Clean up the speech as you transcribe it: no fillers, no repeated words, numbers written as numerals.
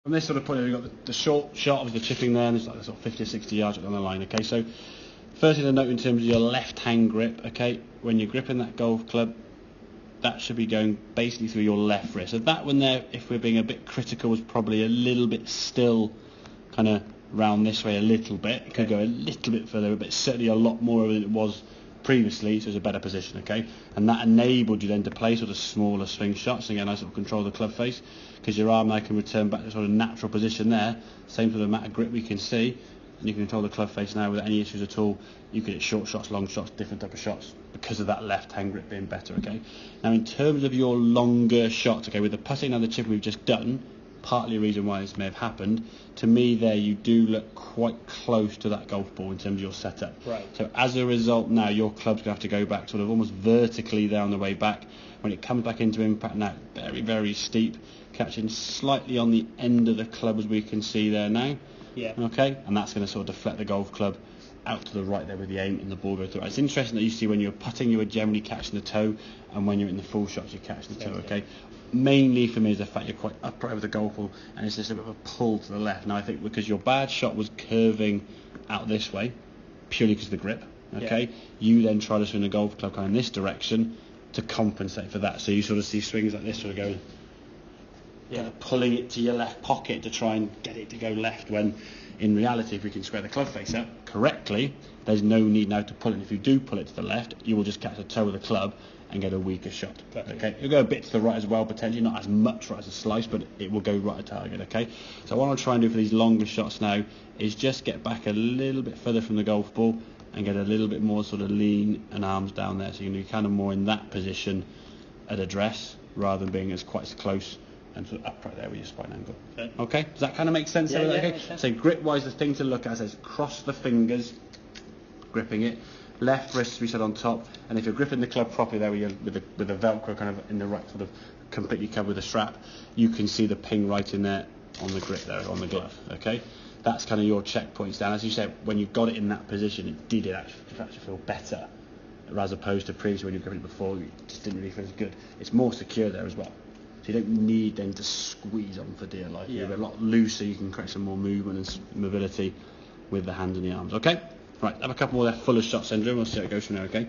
From this sort of point of view, we've got the short shot of the chipping there, and there's like sort of 50 or 60 yards down the line. Okay, so first thing to note in terms of your left hand grip, okay, when you're gripping that golf club, that should be going basically through your left wrist. So that one there, if we're being a bit critical, was probably a little bit still kind of round this way a little bit. It could go a little bit further, but certainly a lot more than it was previously, so it's a better position, okay? And that enabled you then to play sort of smaller swing shots and get a nice sort of control of the club face, because your arm now can return back to sort of natural position there, same sort of amount of grip we can see, and you can control the club face now without any issues at all. You can hit short shots, long shots, different type of shots because of that left hand grip being better, okay? Now in terms of your longer shots, okay, with the putting and the chipping we've just done, partly a reason why this may have happened, to me there you do look quite close to that golf ball in terms of your setup. Right. So as a result now your club's going to have to go back sort of almost vertically down the way back. When it comes back into impact now, very, very steep, catching slightly on the end of the club as we can see there now. Yeah. Okay, and that's going to sort of deflect the golf club out to the right there with the aim and the ball goes through. It's interesting that you see when you're putting you are generally catching the toe, and when you're in the full shots you're catching the toe, okay? Mainly for me is the fact you're quite upright with the golf ball and it's just a bit of a pull to the left. Now I think because your bad shot was curving out this way, purely because of the grip, okay? Yeah. You then try to swing the golf club kind of in this direction to compensate for that. So you sort of see swings like this sort of going, kind of pulling it to your left pocket to try and get it to go left, when in reality if we can square the club face up correctly, there's no need now to pull it. If you do pull it to the left, you will just catch the toe of the club and get a weaker shot. Okay, it'll go a bit to the right as well, potentially not as much right as a slice, but it will go right at target. Okay, so what I'll try and do for these longer shots now is just get back a little bit further from the golf ball and get a little bit more sort of lean and arms down there, so you can be kind of more in that position at address rather than being as quite as close and sort of upright there with your spine angle. Okay, does that kind of make sense? Yeah, okay? Makes sense. So grip wise, the thing to look at is cross the fingers, gripping it. Left wrist we said on top, and if you're gripping the club properly there with the Velcro kind of in the right sort of completely covered with the strap, you can see the ping right in there on the grip there, on the glove, okay? That's kind of your checkpoints down. As you said, when you got it in that position, it actually feel better, as opposed to previously when you were gripping it before, it just didn't really feel as good. It's more secure there as well. So you don't need then to squeeze on for dear life. You're a lot looser, you can create some more movement and mobility with the hands and the arms, okay? Right, have a couple more there, fuller shots, Andrew, and we'll see how it goes from there, okay?